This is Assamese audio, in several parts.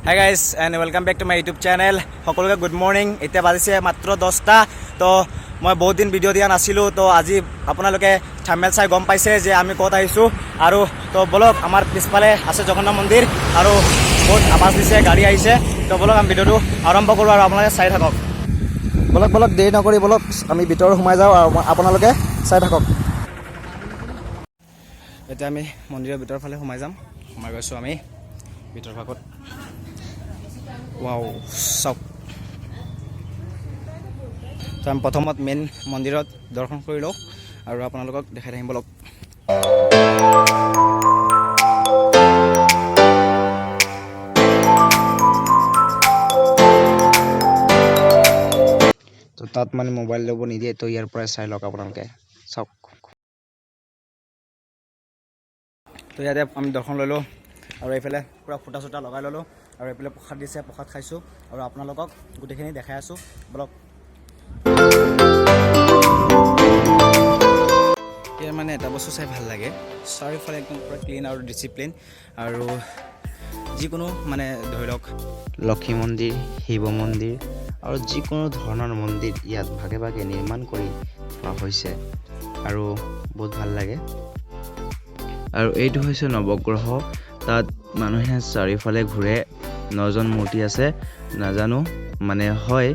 Hi guys and welcome back to my YouTube channel. সকলোকে গুড মৰ্নিং। এতিয়া বাজিছে মাত্ৰ 10টা। তো মই বহুত দিন ভিডিঅ' দিয়া নাছিলোঁ। তো আজি আপোনালোকে থাম্বনেল চাই গম পাইছে যে আমি ক'ত আহিছোঁ। আৰু তো বলক আমাৰ পিছফালে আছে জগন্নাথ মন্দিৰ আৰু বহুত আৱাজ দিছে, গাড়ী আহিছে। তো বলক আমি ভিডিঅ'টো আৰম্ভ কৰোঁ আৰু আপোনালোকে চাই থাকক। বলক দেৰি নকৰি বলক আমি ভিতৰত সোমাই যাওঁ আৰু আপোনালোকে চাই থাকক। এতিয়া আমি মন্দিৰৰ ভিতৰৰ ফালে সোমাই গৈছোঁ আমি ভিতৰ ভাগত। ৱাও চাওক। তো আমি প্ৰথমত মেইন মন্দিৰত দৰ্শন কৰি লওঁ আৰু আপোনালোকক দেখাই থাকিম বলক। তো তাত মানে মোবাইল ল'ব নিদিয়ে, তো ইয়াৰ পৰাই চাই লওক আপোনালোকে চাওক। তো ইয়াতে আমি দৰ্শন ল'লোঁ আৰু এইফালে পূৰা ফুটা চুটা লগাই ল'লোঁ আৰু এইফালে প্ৰসাদ দিছে, প্ৰসাদ খাইছোঁ আৰু আপোনালোকক গোটেইখিনি দেখাই আছোঁ বলক। ইয়াৰ মানে এটা বস্তু চাই ভাল লাগে, চাৰিওফালে একদম পূৰা ক্লিন আৰু ডিচিপ্লিন আৰু যিকোনো মানে ধৰি লওক লক্ষী মন্দিৰ, শিৱ মন্দিৰ আৰু যিকোনো ধৰণৰ মন্দিৰ ইয়াত ভাগে ভাগে নিৰ্মাণ কৰি থোৱা হৈছে আৰু বহুত ভাল লাগে। আৰু এইটো হৈছে নৱগ্ৰহ, তাত মানুহে চাৰিওফালে ঘূৰে। 9জন মূৰ্তি আছে, নাজানো মানে হয়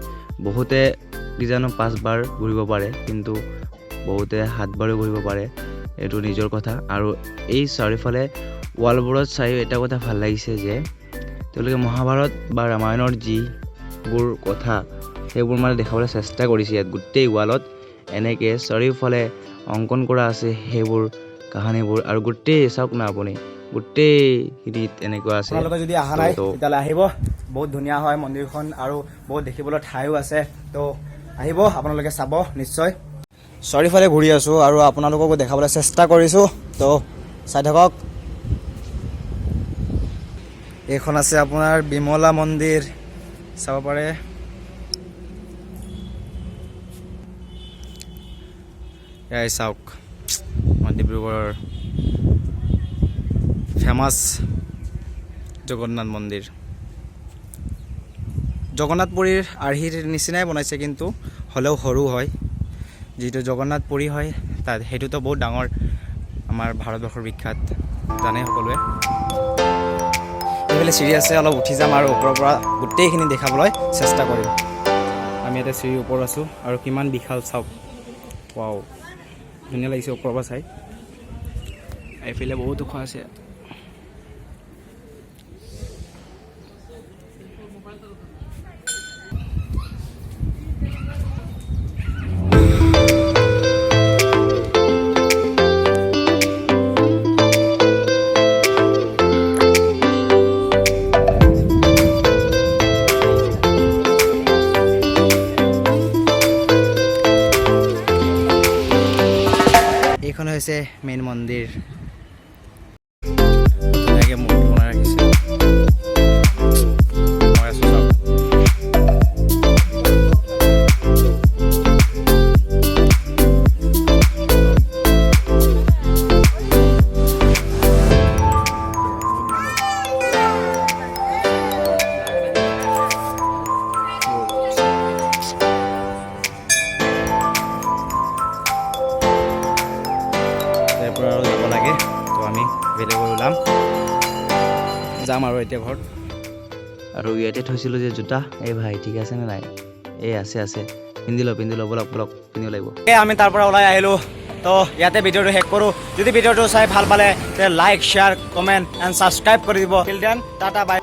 বহুতে কিজানো 5 বাৰ ঘূৰিব পাৰে, কিন্তু বহুতে 7 বাৰো ঘূৰিব পাৰে, এইটো নিজৰ কথা। আৰু এই চাৰিওফালে ৱালবোৰত চাই এটা কথা ভাল লাগিছে যে তেওঁলোকে মহাভাৰত বা ৰামায়ণৰ যিবোৰ কথা সেইবোৰ মানে দেখাবলৈ চেষ্টা কৰিছে। ইয়াত গোটেই ৱালত এনেকৈ চাৰিওফালে অংকন কৰা আছে সেইবোৰ কাহানীবোৰ আৰু গোটেই চাওক না আপুনি, গোটেইখিনিত এনেকুৱা আছে। আপোনালোকে যদি অহা নাই তেতিয়াহ'লে আহিব, বহুত ধুনীয়া হয় মন্দিৰখন আৰু বহুত দেখিবলৈ ঠাইও আছে। তো আহিব আপোনালোকে চাব নিশ্চয়। চাৰিওফালে ঘূৰি আছোঁ আৰু আপোনালোককো দেখাবলৈ চেষ্টা কৰিছোঁ, তো চাই থাকক। এইখন আছে আপোনাৰ বিমলা মন্দিৰ, চাব পাৰে। এয়াই চাওক ডিব্ৰুগড়ৰ ফেমাছ জগন্নাথ মন্দিৰ। জগন্নাথ পুৰীৰ আৰ্হিৰ নিচিনাই বনাইছে, কিন্তু হ'লেও সৰু হয়। যিটো জগন্নাথ পুৰী হয় তাত সেইটোতো বহুত ডাঙৰ, আমাৰ ভাৰতবৰ্ষৰ বিখ্যাত, জানে সকলোৱে। এইফালে চিৰি আছে, অলপ উঠি যাম আৰু ওপৰৰ পৰা গোটেইখিনি দেখাবলৈ চেষ্টা কৰিম। আমি ইয়াতে চিৰিৰ ওপৰত আছোঁ আৰু কিমান বিশাল চাওক। ৱাও, ধুনীয়া লাগিছে ওপৰৰ পৰা চাই। এইফালে বহুত ওখ আছে। এইখন হৈছে মেইন মন্দিৰ, ধুনীয়াকৈ মূৰ্তি বনাই ৰাখিছে। মই আছোঁ চাওক। পৰা আৰু যাব লাগে, তো আমি বেলেগত ওলাম যাম আৰু এতিয়া ঘৰত। আৰু ইয়াতে থৈছিলোঁ যে জোতা, এই ভাই ঠিক আছে নে নাই? এই আছে, পিন্ধি লওঁ বলক পিন্ধিব লাগিব। আমি তাৰ পৰা ওলাই আহিলোঁ, তো ইয়াতে ভিডিঅ'টো শেষ কৰোঁ। যদি ভিডিঅ'টো চাই ভাল পালে তে like, share, comment and subscribe কৰি দিব। Till then tata bye.